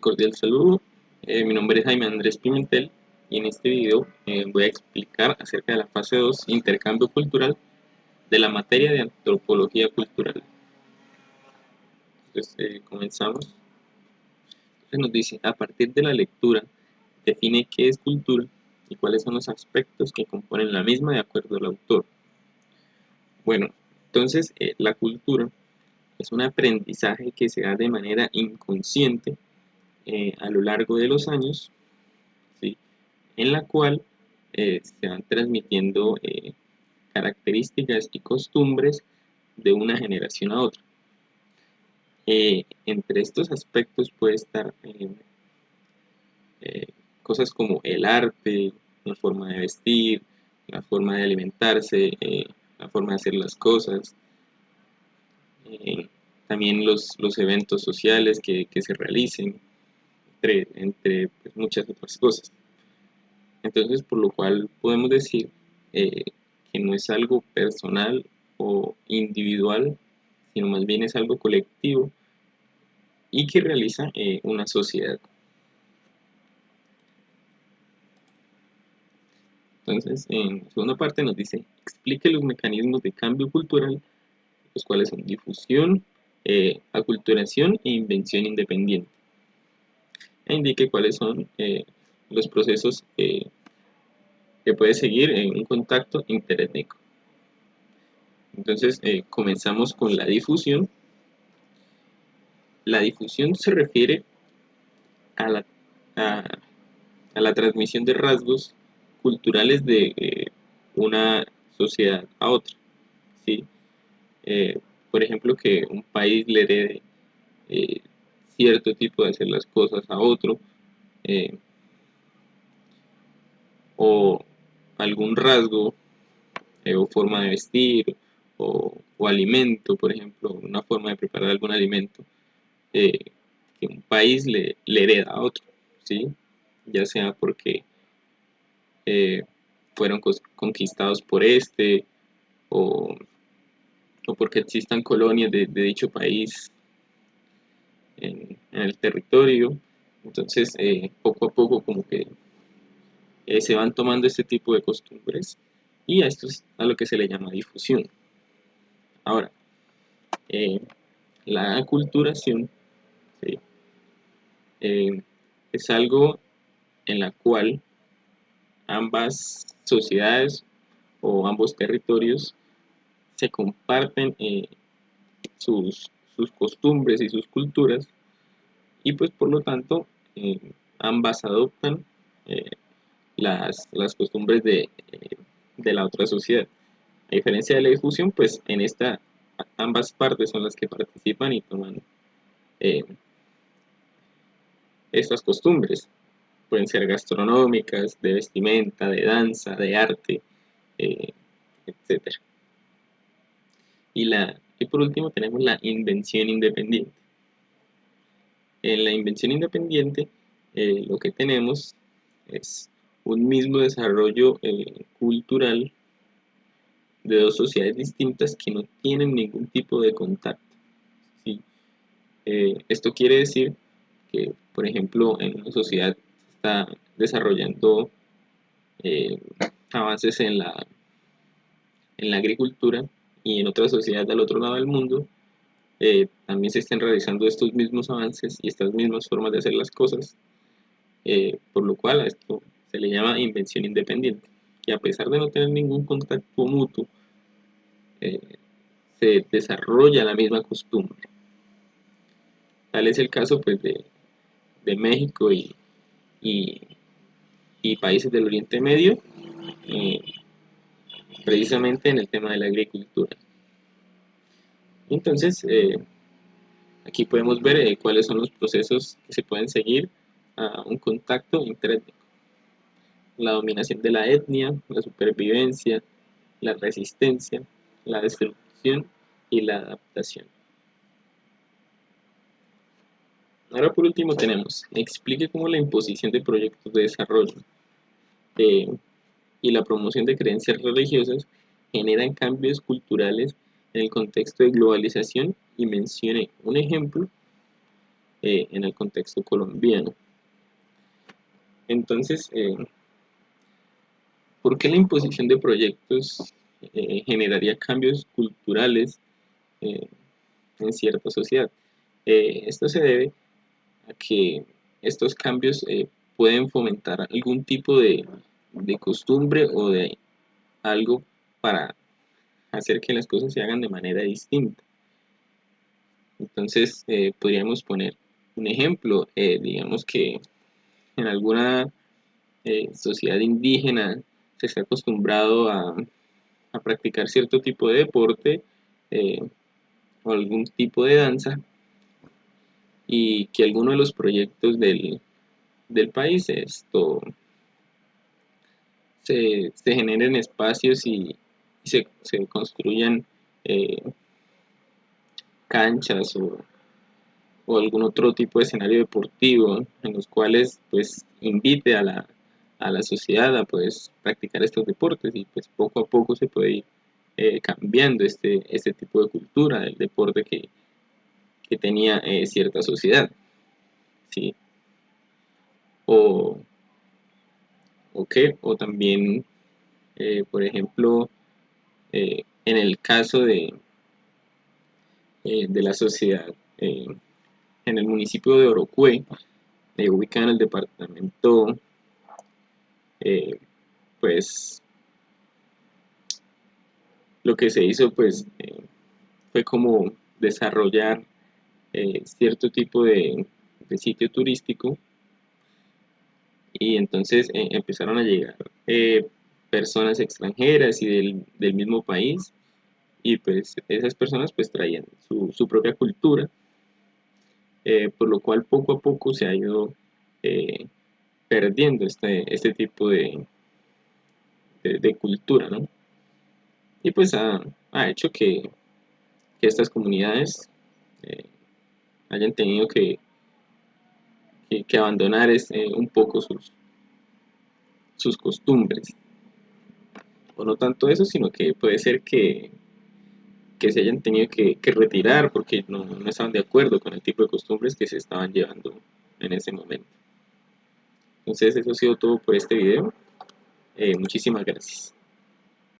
Cordial saludo, mi nombre es Jaime Andrés Pimentel y en este video voy a explicar acerca de la fase 2, intercambio cultural, de la materia de antropología cultural. Entonces comenzamos. Entonces nos dice, a partir de la lectura, define qué es cultura y cuáles son los aspectos que componen la misma de acuerdo al autor. Bueno, entonces la cultura es un aprendizaje que se da de manera inconsciente a lo largo de los años, ¿sí? En la cual se van transmitiendo características y costumbres de una generación a otra. Entre estos aspectos puede estar cosas como el arte, la forma de vestir, la forma de alimentarse, la forma de hacer las cosas, eh, también los eventos sociales que se realicen, entre pues, muchas otras cosas. Entonces, por lo cual podemos decir eh, que no es algo personal o individual, sino más bien es algo colectivo y que realiza una sociedad. Entonces, en la segunda parte nos dice, explique los mecanismos de cambio cultural, los cuales son difusión, aculturación e invención independiente. E indique cuáles son los procesos que puede seguir en un contacto interétnico. Entonces, comenzamos con la difusión. La difusión se refiere a la, a, a la transmisión de rasgos culturales de una sociedad a otra, ¿sí? Por ejemplo, que un país le herede eh, cierto tipo de hacer las cosas a otro, eh, o algún rasgo o forma de vestir o alimento, por ejemplo, una forma de preparar algún alimento eh, que un país le hereda a otro, ¿sí? Ya sea porque eh, fueron conquistados por este o, o porque existan colonias de dicho país en el territorio. Entonces, poco a poco como que se van tomando este tipo de costumbres y a esto es a lo que se le llama difusión. Ahora, eh, la aculturación, ¿sí? Es algo en la cual ambas sociedades o ambos territorios se comparten sus costumbres y sus culturas y pues por lo tanto ambas adoptan eh, las costumbres de la otra sociedad. A diferencia de la difusión, pues en esta ambas partes son las que participan y toman eh, estas costumbres. Pueden ser gastronómicas, de vestimenta, de danza, de arte, eh, etcétera. Y por último tenemos la invención independiente. En la invención independiente lo que tenemos es un mismo desarrollo cultural de dos sociedades distintas que no tienen ningún tipo de contacto, ¿sí? Esto quiere decir que, por ejemplo, en una sociedad se está desarrollando eh, avances en la agricultura y en otra sociedad al otro lado del mundo también se estén realizando estos mismos avances y estas mismas formas de hacer las cosas, por lo cual a esto se le llama invención independiente, que a pesar de no tener ningún contacto mutuo, eh, se desarrolla la misma costumbre. Tal es el caso pues, de México y, y países del Oriente Medio, eh, precisamente en el tema de la agricultura. Entonces, aquí podemos ver cuáles son los procesos que se pueden seguir a un contacto interétnico. La dominación de la etnia, la supervivencia, la resistencia, la destrucción y la adaptación. Ahora por último tenemos, explique cómo la imposición de proyectos de desarrollo eh, y la promoción de creencias religiosas generan cambios culturales en el contexto de globalización y mencione un ejemplo en el contexto colombiano. Entonces, ¿por qué la imposición de proyectos generaría cambios culturales eh, en cierta sociedad? Esto se debe a que estos cambios pueden fomentar algún tipo de costumbre o de algo para hacer que las cosas se hagan de manera distinta. Entonces, podríamos poner un ejemplo, digamos que en alguna sociedad indígena se está acostumbrado a practicar cierto tipo de deporte eh, o algún tipo de danza y que alguno de los proyectos del país se generen espacios y se construyan eh, canchas o algún otro tipo de escenario deportivo en los cuales pues invite a la sociedad a pues practicar estos deportes y pues poco a poco se puede ir cambiando este tipo de cultura del deporte que tenía cierta sociedad, ¿sí? O, o también, por ejemplo, en el caso de la sociedad en el municipio de Orocue, ubicada en el departamento, eh, pues lo que se hizo pues fue como desarrollar cierto tipo de sitio turístico y entonces empezaron a llegar personas extranjeras y del mismo país y pues esas personas pues traían su propia cultura, por lo cual poco a poco se ha ido eh, perdiendo este tipo de cultura, ¿no? Y pues ha hecho que estas comunidades eh, hayan tenido que abandonar un poco sus costumbres. O no tanto eso, sino que puede ser que se hayan tenido que retirar porque no estaban de acuerdo con el tipo de costumbres que se estaban llevando en ese momento. Entonces eso ha sido todo por este video. Muchísimas gracias.